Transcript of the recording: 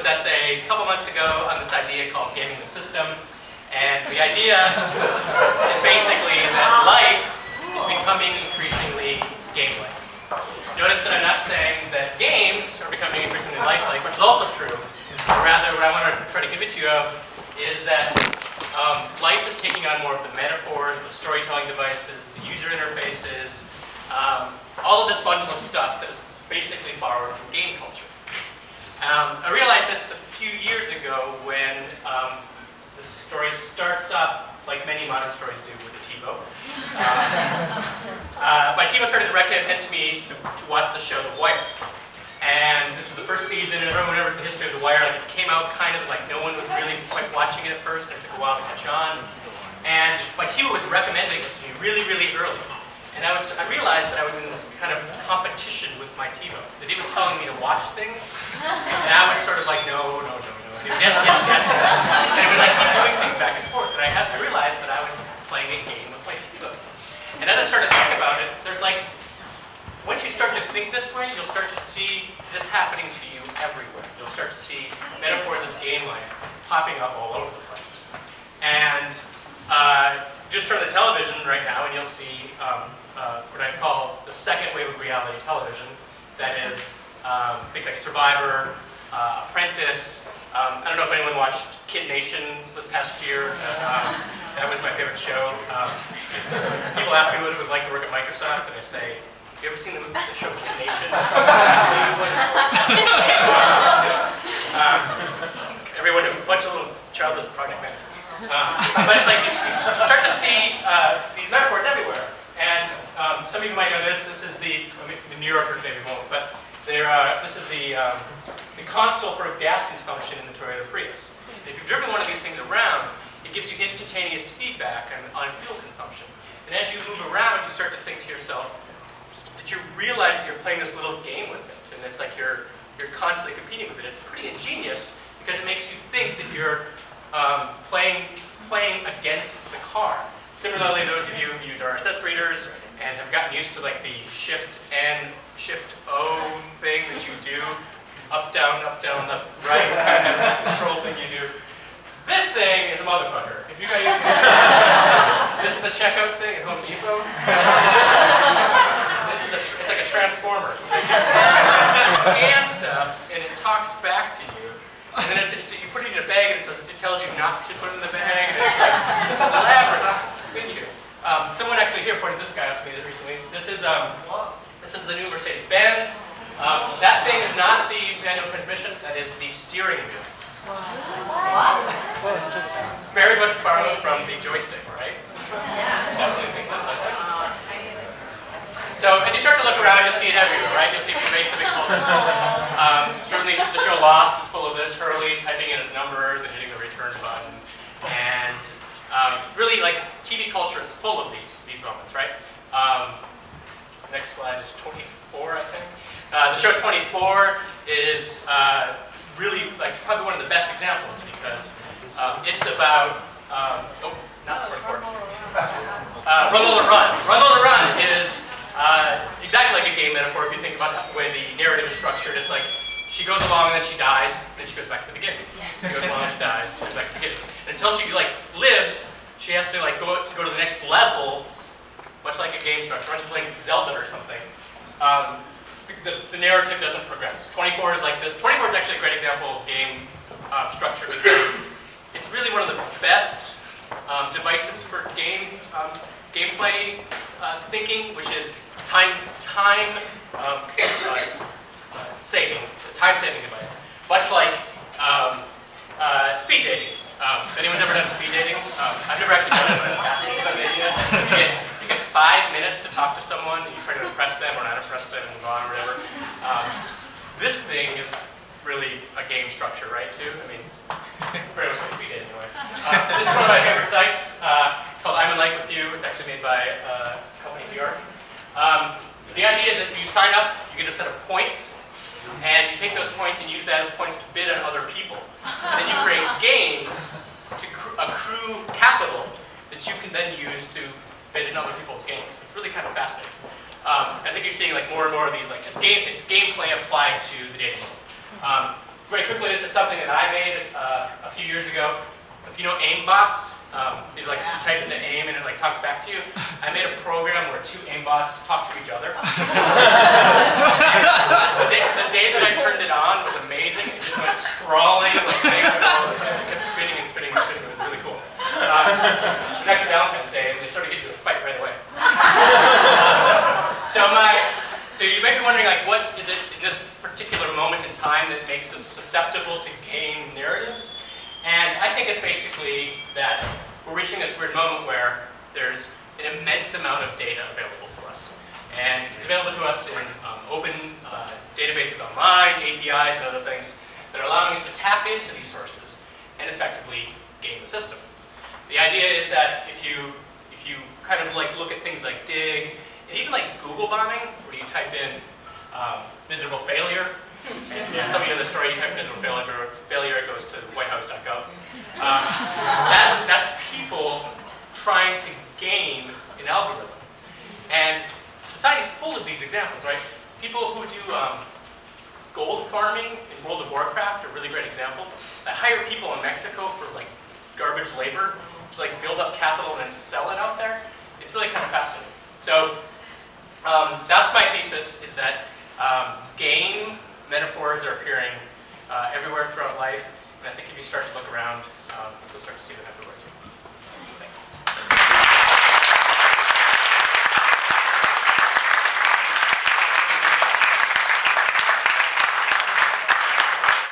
essay a couple months ago on this idea called gaming the system. And the idea is basically that life is becoming increasingly game-like. Notice that I'm not saying that games are becoming increasingly lifelike, which is also true. Rather, what I want to try to convince you of is that life is taking on more of the metaphors, the storytelling devices, the user interfaces, all of this bundle of stuff that is basically borrowed from game culture. I realized this a few years ago when the story starts off like many modern stories do with a TiVo. My TiVo started to recommend to me to watch the show The Wire. And this was the first season, and everyone remembers the history of The Wire. Like, it came out kind of like no one was really quite watching it at first, and it took a while to catch on. And my TiVo was recommending it to me really, really early. And I realized that I was in this kind of competition with my TiVo. That it was telling me to watch things, and I was sort of like, no, no, no, no. And it was, yes, yes, yes. And it would like keep doing things back and forth. And I realized that I was playing a game with my TiVo. And as I started to think about it, there's like, once you start to think this way, you'll start to see this happening to you everywhere. You'll start to see metaphors of game life popping up all over the place. And just turn the television right now, and you'll see what I call the second wave of reality television. That is things like Survivor, Apprentice. I don't know if anyone watched Kid Nation this past year. That was my favorite show. People ask me what it was like to work at Microsoft, and I say, have you ever seen the show Kid Nation? That's exactly what it's like. Everyone, a bunch of little childhood project managers. But like, you start to see these metaphors everywhere. And some of you might know this. This is the New Yorkers maybe won't, but this is the console for gas consumption in the Toyota Prius. And if you've driven one of these things around, it gives you instantaneous feedback on fuel consumption. And as you move around, you start to think to yourself that you realize that you're playing this little game with it, and it's like you're constantly competing with it. It's pretty ingenious because it makes you think that you're playing against the car. Similarly, those of you who use RSS readers and have gotten used to like the Shift N, Shift O thing that you do, up, down, left, right, kind of control thing you do. This thing is a motherfucker. If you guys use this is the checkout thing at Home Depot. It's like a transformer. You scan stuff and it talks back to you. And then you put it in a bag and it tells you not to put it in the bag. And it's like this elaborate thing you do. Someone actually here pointed this guy out to me recently. This is the new Mercedes-Benz. That thing is not the manual transmission. That is the steering wheel. What? Very much borrowed from the joystick, right? Yeah. Definitely think that's like that. So as you start to look around, you'll see it everywhere, right? You'll see pervasive in culture. Certainly the show Lost is full of this. Hurley typing in his numbers and hitting the return button. And really, like, TV culture is full of these moments, right? Next slide is 24, I think. The show 24 is really, like, probably one of the best examples because it's about, not 24. Run, Lola, Run. Run, Lola, Run is exactly like a game metaphor if you think about the way the narrative is structured. It's like she goes along and then she dies, and then she goes back to the beginning. She goes along and she dies, she goes back to the beginning. And until she like lives, she has to like go to the next level, much like a game structure. Much like Zelda or something. The narrative doesn't progress. 24 is like this. 24 is actually a great example of game structure because it's really one of the best devices for gameplay thinking, which is time saving device. Much like speed dating. If anyone's ever done speed dating, I've never actually done it, but in the past you get 5 minutes to talk to someone, and you try to impress them or not impress them, and move on or whatever. This thing is really a game structure, right? Too. I mean, it's very much like speed dating anyway. This is one of my favorite sites. It's called I'm in Like With You. It's actually made by a company in New York. The idea is that you sign up, you get a set of points, and you take those points and use that as points to bid on other people. And then you create games to accrue capital that you can then use to bid in other people's games. It's really kind of fascinating. I think you're seeing like more and more of these, like it's gameplay applied to the dating world. very quickly, this is something that I made a few years ago. If you know aimbots, is like you type into aim and it like talks back to you. I made a program where two aimbots talk to each other. the day that I turned it on was amazing. It just went sprawling like it kept spinning and spinning and spinning. It was really cool. It was actually Valentine's Day, and they started getting into a fight right away. So you might be wondering, like, what is it in this particular moment in time that makes us susceptible to game narratives? And I think it's basically that we're reaching this weird moment where there's an immense amount of data available to us. And it's available to us in open databases online, APIs, and other things that are allowing us to tap into these sources and effectively game the system. The idea is that if you kind of like look at things like Dig, and even like Google bombing, where you type in miserable failure, and some of you know the story, you type miserable failure, it goes to whitehouse.gov. That's people trying to game an algorithm. And society's full of these examples, right? People who do gold farming in World of Warcraft are really great examples. They hire people in Mexico for like garbage labor to like build up capital and then sell it out there. It's really kind of fascinating. So that's my thesis, is that game metaphors are appearing everywhere throughout life, and I think if you start to look around, you'll start to see them everywhere too.